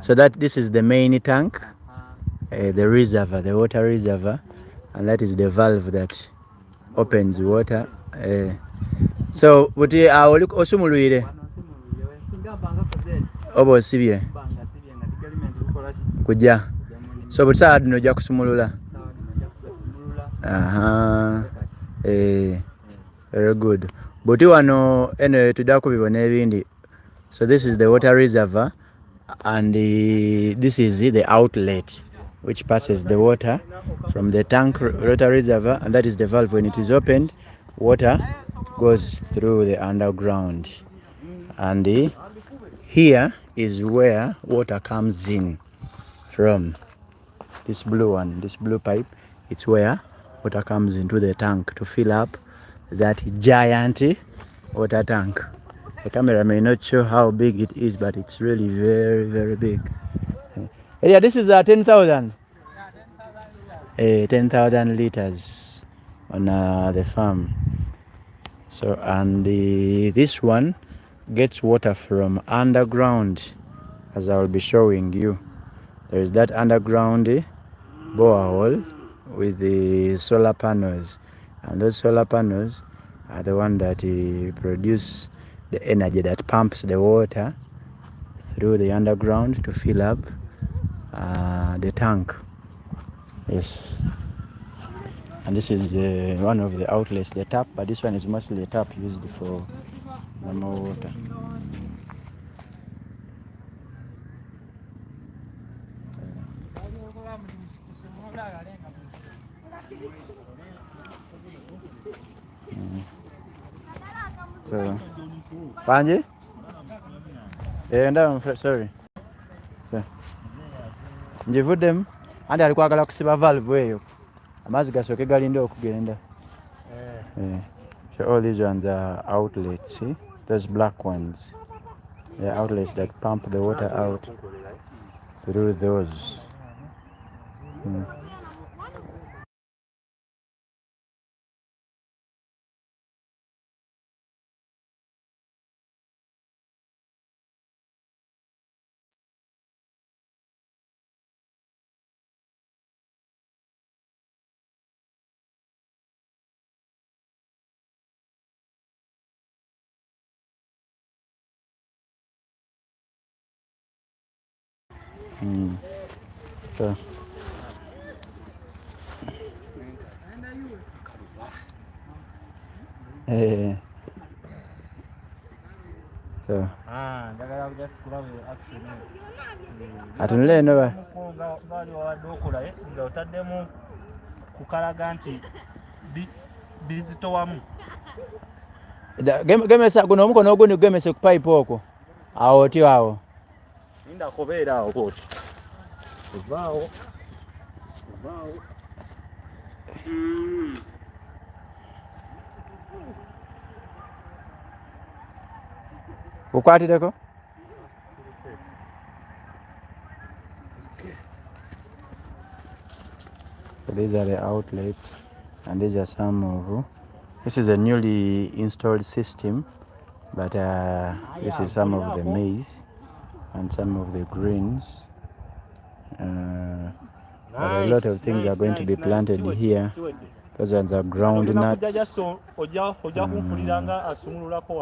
So that this is the main tank, the reservoir, the water reservoir, and that is the valve that opens water. So buti awo osumulwire oba osibye kujja, so buti saa dino ojja kusumulula. Very good. Buti wano eno tujja kubibona ebindi. So this is the water reservoir, and this is the outlet which passes the water from the tank water reservoir, and that is the valve. When it is opened, water goes through the underground, and here is where water comes in from. This blue one, this blue pipe, it's where water comes into the tank to fill up that giant water tank. The camera may not show how big it is, but it's really very, very big. Yeah, this is 10,000. 10,000 liters on the farm. So, and this one gets water from underground, as I will be showing you. There is that underground borehole with the solar panels, and those solar panels are the one that produce the energy that pumps the water through the underground to fill up the tank. Yes, and this is one of the outlets, the tap, but this one is mostly a tap used for normal water. So, Panji? I'm sorry. Njivuddemu andi ali kwagala kusiba valve eyo amazzi gasooke galinde okugenda. So all these ones are outlets, see? Those black ones. They're outlets that pump the water out through those. So so atunule eno ba otaddemu kukalaga nti bizitowamu gemesa guno omukono ogundi gemese ku pipe okwo awo otyo awo inda kobeera awo bwoti ovaawo ukwatireko. So these are the outlets, and these are some of. This is a newly installed system, but this is some of the maize and some of the greens. But a lot of things are going to be planted here. Those ones are groundnuts.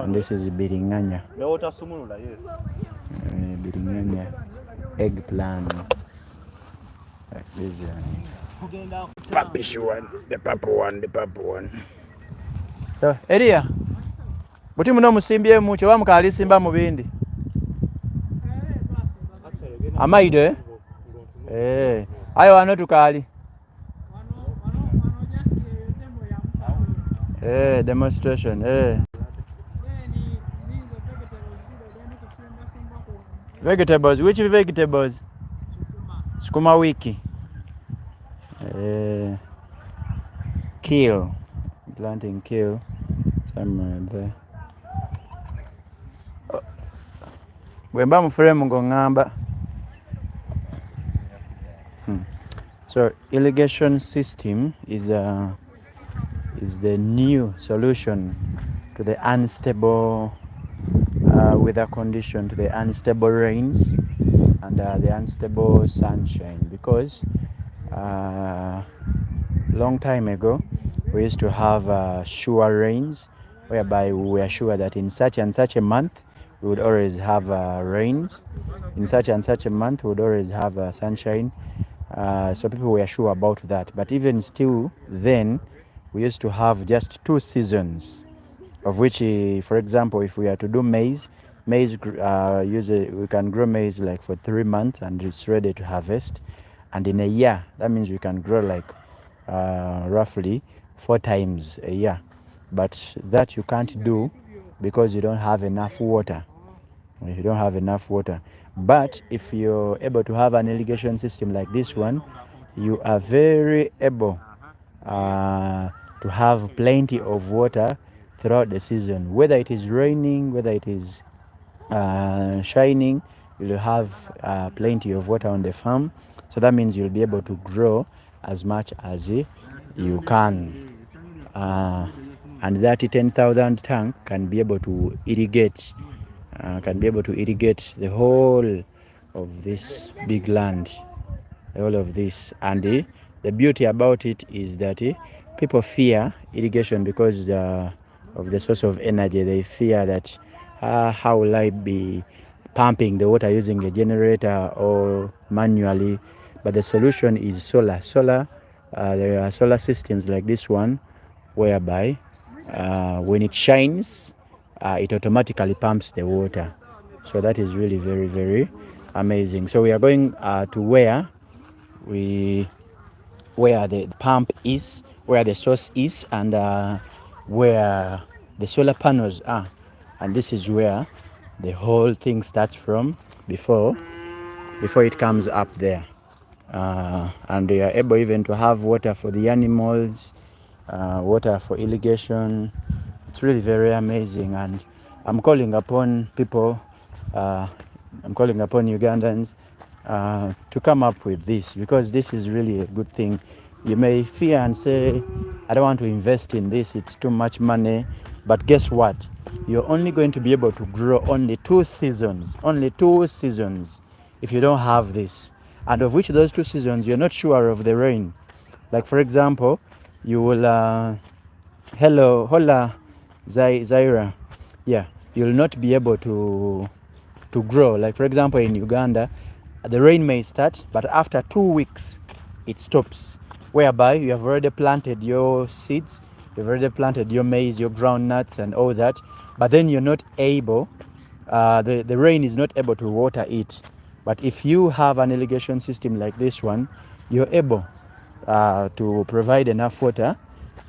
And this is biringanya. Biringanya eggplants. Like this one. Purplish one, the purple one, the purple one. So, Elia, buti muno musimbye mucho wa mukali simba mu bindi. Amaido ayo wano tukali. Demonstration. Vegetables. Which vegetables? Sukuma wiki. Kale. Planting kale. Somewhere there. Bwemba mu frame ngongamba. So irrigation system is the new solution to the unstable with a condition to the unstable rains and the unstable sunshine, because long time ago we used to have sure rains, whereby we were sure that in such and such a month we would always have rains, in such and such a month we would always have sunshine. So people were sure about that. But even still then, we used to have just 2 seasons, of which, for example, if we are to do maize, usually we can grow maize like for 3 months and it's ready to harvest. And in a year, that means we can grow like roughly 4 times a year. But that you can't do because you don't have enough water. You don't have enough water. But if you're able to have an irrigation system like this one, you are very able to have plenty of water throughout the season. Whether it is raining, whether it is shining, you'll have plenty of water on the farm. So that means you'll be able to grow as much as you can. And that 10,000 tank can be able to irrigate the whole of this big land, all of this. And the beauty about it is that people fear irrigation because of the source of energy. They fear that how will I be pumping the water using a generator or manually? But the solution is solar. There are solar systems like this one, whereby when it shines, it automatically pumps the water. So that is really very, very amazing. So we are going to where the pump is, where the source is, and where the solar panels are. And this is where the whole thing starts from before it comes up there. And we are able even to have water for the animals, water for irrigation. It's really very amazing. And I'm calling upon people, I'm calling upon Ugandans to come up with this, because this is really a good thing. You may fear and say, I don't want to invest in this, it's too much money. But guess what? You're only going to be able to grow only 2 seasons, if you don't have this. And of which those 2 seasons, you're not sure of the rain. Like for example, you will, hola, Zaira. Yeah, you'll not be able to grow. Like for example, in Uganda, the rain may start, but after 2 weeks, it stops. Whereby you have already planted your seeds, you've already planted your maize, your groundnuts, and all that. But then you're not able, the rain is not able to water it. But if you have an irrigation system like this one, you're able to provide enough water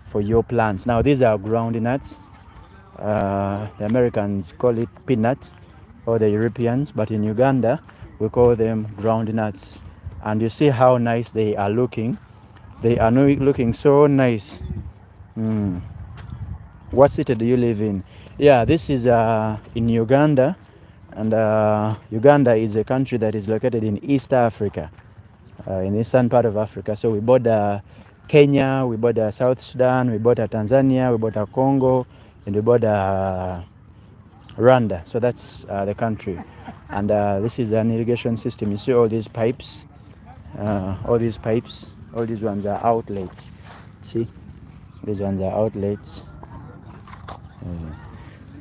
for your plants. Now these are groundnuts. The Americans call it peanut, or the Europeans, but in Uganda we call them groundnuts. And you see how nice they are looking. They are looking so nice. What city do you live in? Yeah, this is in Uganda. And Uganda is a country that is located in East Africa, in the eastern part of Africa. So we border Kenya, we border South Sudan, we border Tanzania, we border Congo, and we border Rwanda. So that's the country. And this is an irrigation system. You see all these pipes, all these ones are outlets. See, these ones are outlets.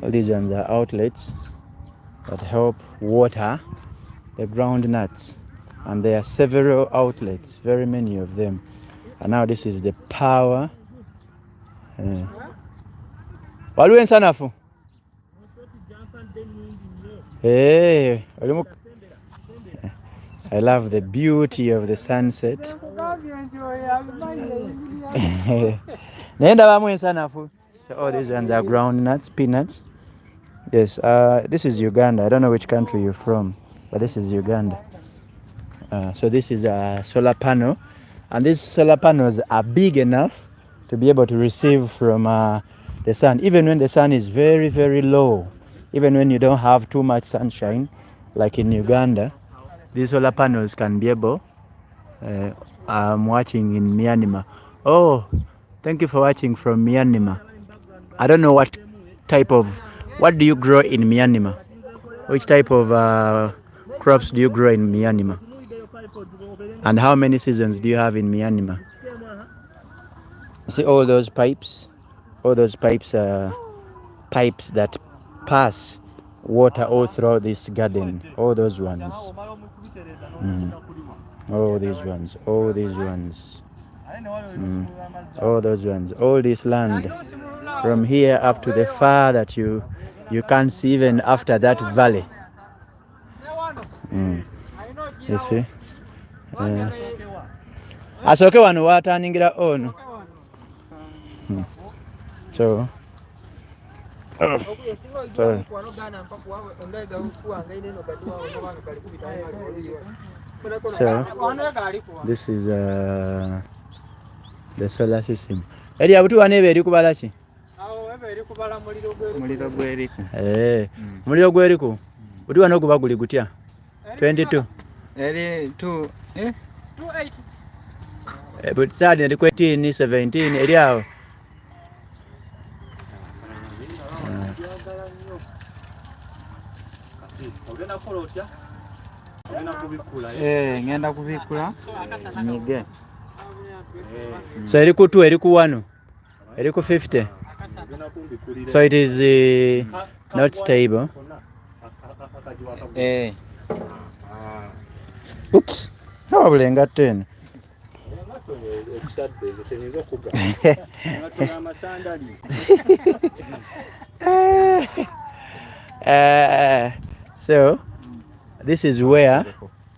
All these ones are outlets that help water the groundnuts. And there are several outlets, very many of them. And now this is the power. Hey, I love the beauty of the sunset. So all these ones are groundnuts, peanuts. Yes, this is Uganda. I don't know which country you're from, but this is Uganda. So this is a solar panel, and these solar panels are big enough to be able to receive from the sun, even when the sun is very, very low, even when you don't have too much sunshine, like in Uganda. These solar panels can be able. I'm watching in Myanmar. Oh, thank you for watching from Myanmar. I don't know what do you grow in Myanmar? which type of crops do you grow in Myanmar? And how many seasons do you have in Myanmar? See all those pipes? All those pipes are pipes that pass water all throughout this garden. All those ones. All these ones. All these ones. All those ones. All this land. From here up to the far that you can't see even after that valley. You see? Asoke wano wataningira ono. So this is the solar system. Eri abutu wanebe eri kubala ki? Muliro gweriku. Muliro gweriku. Butu wano guba guli gutya? 22. Eri 2 280. But sadi eri 18 17 eri awo. Ngenda kubikula nyige. So eri ku 2 eri ku 1 eri ku 50. So it is not stable. Oops. How will I get 10? So this is where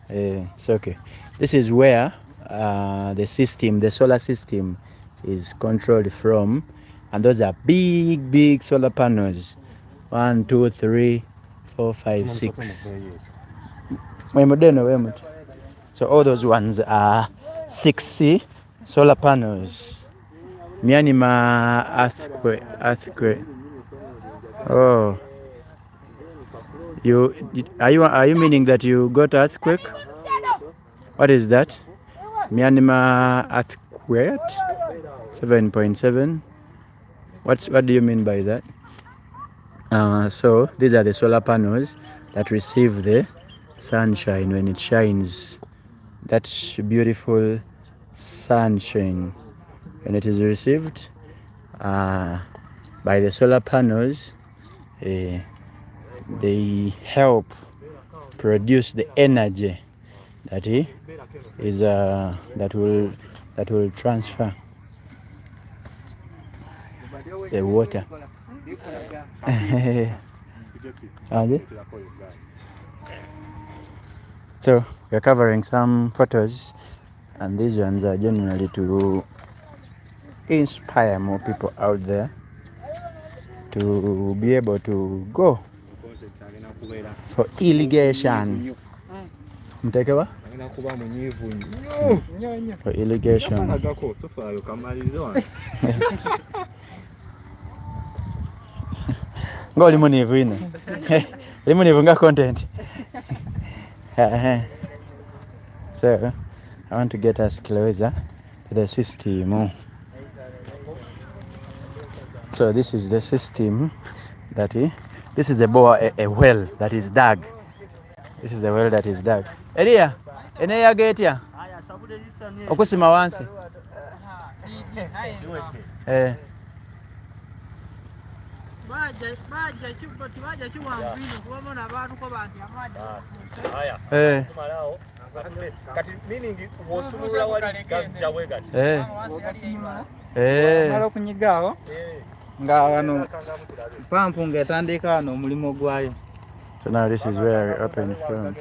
it's okay. This is where the system, the solar system, is controlled from, and those are big solar panels. 1, 2, 3, 4, 5, 6. So all those ones are 6 solar panels. Myanmar earthquake. Oh, are you meaning that you got earthquake? What is that? Myanmar earthquake 7.7. What do you mean by that? So these are the solar panels that receive the sunshine when it shines. That beautiful sunshine, when it is received by the solar panels, they help produce the energy that is that will transfer the water. So we're covering some photos, and these ones are generally to inspire more people out there to be able to go for irrigation. Mtekewa? For irrigation. Go limunivu ine. Limunivu nga content. So I want to get us closer to the system. So this is the system that this is a well that is dug. This is a well that is dug. Elia, eneya getia. Okusima wansi. So now this is where we open from.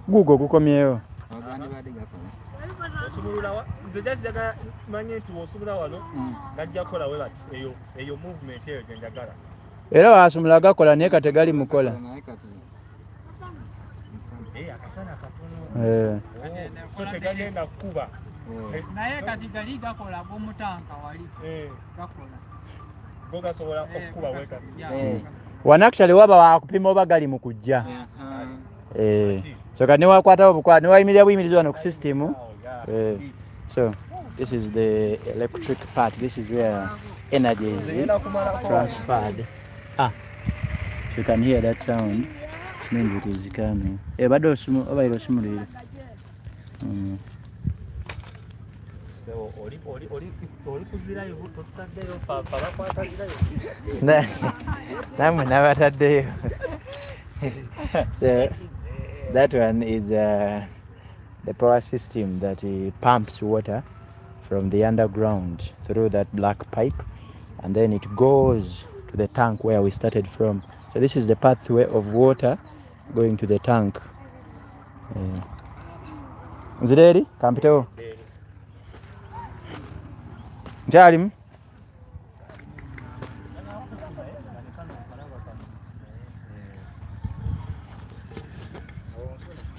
Google kukomyeyo. Era wasumula gakola naye kategali mukola. So tegagenda kuba. Naye kati gali gakola gomutanka wali. Gakola. Goga sobola okuba weka. One actually waba wakupima oba gali mukujja. So kati ne wakwata obukwa ne wayimirira buyimirizo wano ku system. So this is the electric part. This is where energy is transferred. Ah, you can hear that sound. Means it is coming. Bado simulate. So oli kuzirayo totaddeyo pabakwatazirayo. Namwe nabataddeyo. So that one is the power system that pumps water from the underground through that black pipe, and then it goes to the tank where we started from. So this is the pathway of water going to the tank. Is it ready? Campito. Jalim.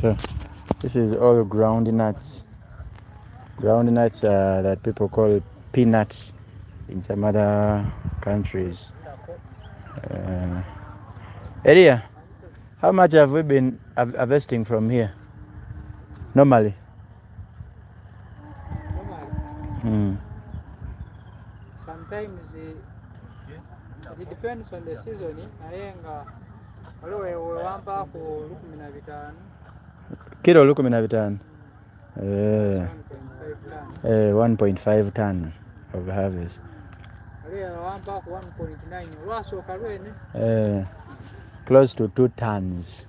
So this is all ground nuts. Ground nuts that people call peanuts in some other countries. Elia, how much have we been harvesting from here normally? Sometimes it depends on the season. Kilo 15. 1.5 ton of harvest. 1.9. Close to 2 tons.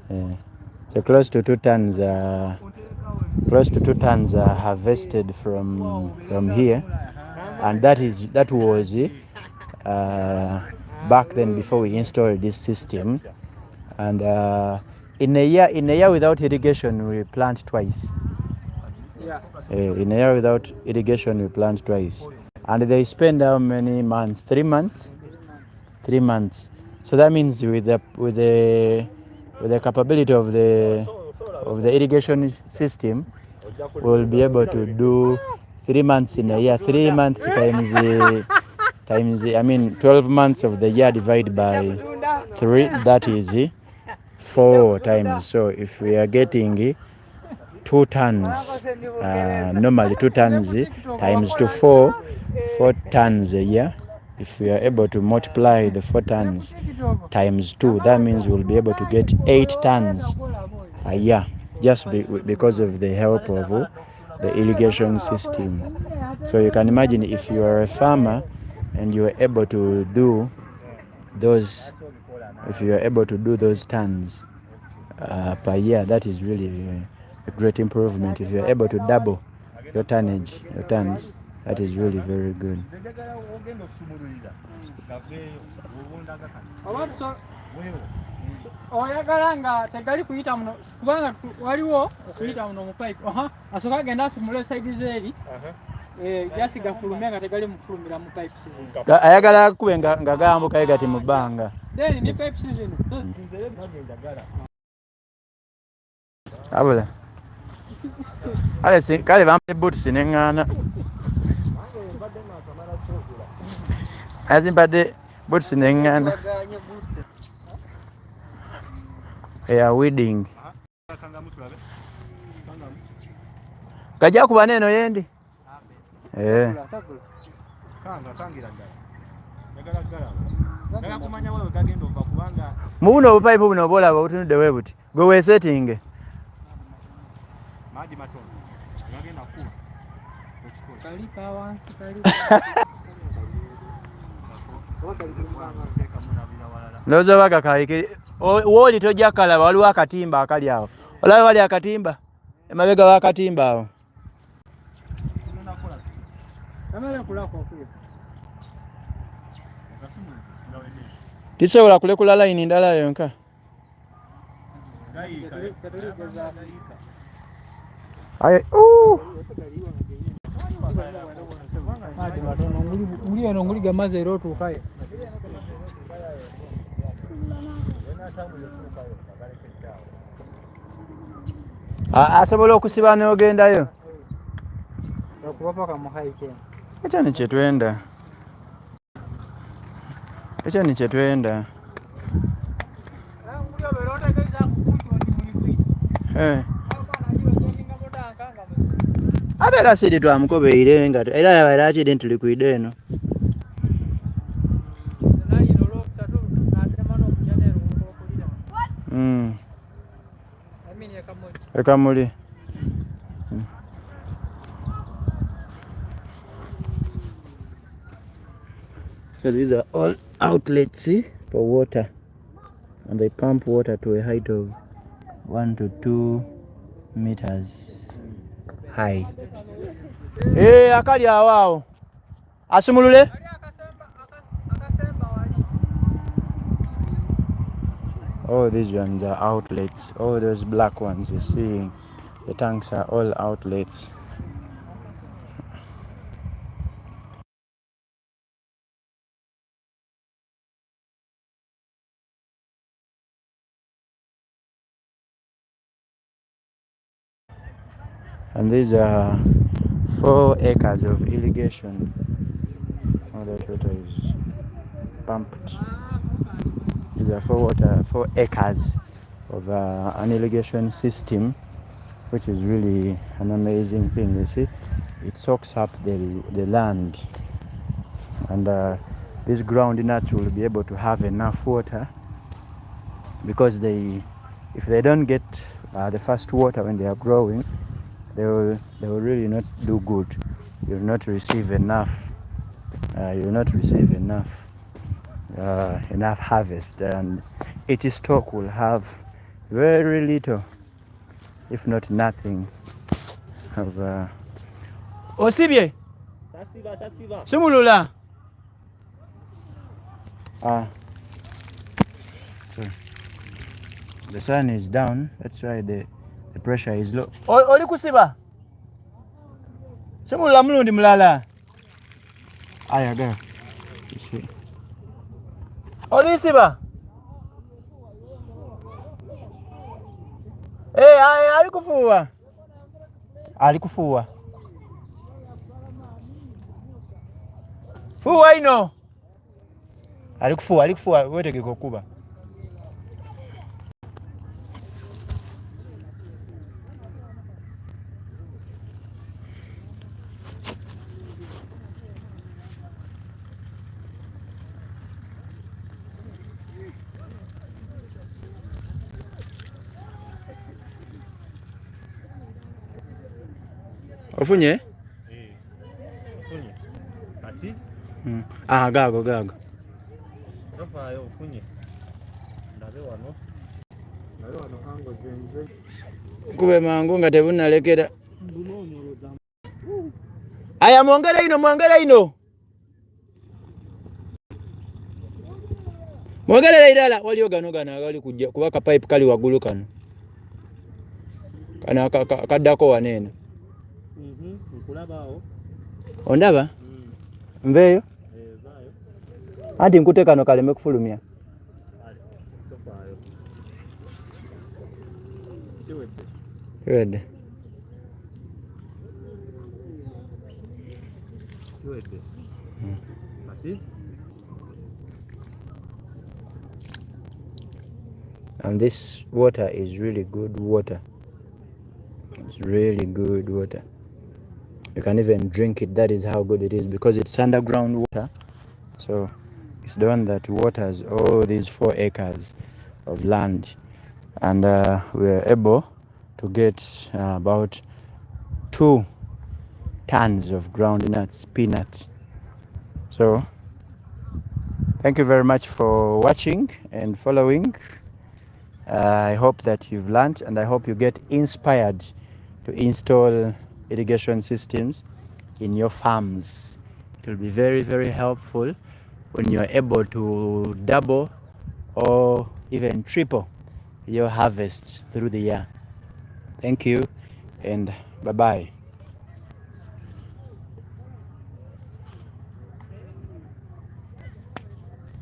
So close to 2 tons. Close to 2 tons are harvested from here, and that was back then before we installed this system. And in a year without irrigation, we plant twice. In a year without irrigation, we plant twice. And they spend how many months? 3 months. 3 months. So that means with the capability of the irrigation system, we'll be able to do 3 months in a year. 3 months times 12 months of the year divided by 3. That is 4 times. So if we are getting 2 tons, normally 2 tons times to 4 tons a year. If we are able to multiply the 4 tons times 2, that means we'll be able to get 8 tons a year, just because of the help of the irrigation system. So you can imagine if you are a farmer and you are able to do those, tons per year, that is really a great improvement. If you are able to double your tons, that is really very good. Oyagalanga tegali kuyita muno kubanga waliwo okuyita muno mu pipe asoka agenda asimula side zeri jasi gafulumya nga tegali mufulumira mu pipe season ayagala akube nga gambuka gati mu bbanga then ni pipe season abula kale bampe boots neŋŋaana azimpadde boots neŋŋaana. Weeding. Kajja kuba neno yendi. Mubuno obupipe buno obolaba obutunudde we buti gwe weesettinge. Ndowooza oba gakaayike wooli tojja kalaba waliwo akatimba akali awo. Olaba wali akatimba emabega w'akatimba awo. Tisobola kulekula layini ndala yonka. nguli gamaze era otuukayo. Asobola okusiba n'ogendayo. Okuba paka mu hiking. Ekyo ni kye twenda. ate era sidi twamukobeire nga era yabaire akiri nti likwide eno. Ekamuli. So these are all outlets for water, and they pump water to a height of 1 to 2 meters high. Akali awao asumulule. Oh, these ones are outlets. All those black ones you see, the tanks are all outlets. And these are 4 acres of irrigation. All that water is pumped. These are 4 acres of an irrigation system, which is really an amazing thing. You see, it soaks up the land, and these ground nuts will be able to have enough water, because if they don't get the first water when they are growing, they will really not do good. You will not receive enough. You will not receive enough harvest, and each stock will have very little, if not nothing, of Osibye Sumulula. So the sun is down, that's why the pressure is low. Oli kusiba Sumulula mulundi mulala. Aya go. You see. Oli siba. Alikufuwa. Alikufuwa. Fuwa ino. Alikufuwa wetegeka okuba. Ofunye? Ofunye. Ati? Gago. Rafayo ofunye. Ndabe wano. Ndabe wano hango zenze. Kube mangu nga tebunalekera. Aya mwongere ino. Mwongere irala waliyo gano agali kujja kuba ka pipe kali waggulu kano. Kana kaddako wanene. Nkulabaawo. Ondaba? Nveeyo? Vaayo. Anti nkute kano kaleme kufulumya. Tofaayo. Kiwedde. Ati? And this water is really good water. It's really good water. You can even drink it. That is how good it is, because it's underground water. So it's the one that waters all these 4 acres of land. And we were able to get about 2 tons of groundnuts, peanuts. So thank you very much for watching and following. I hope that you've learned, and I hope you get inspired to install irrigation systems in your farms. It will be very, very helpful when you're able to double or even triple your harvest through the year. Thank you, and bye-bye.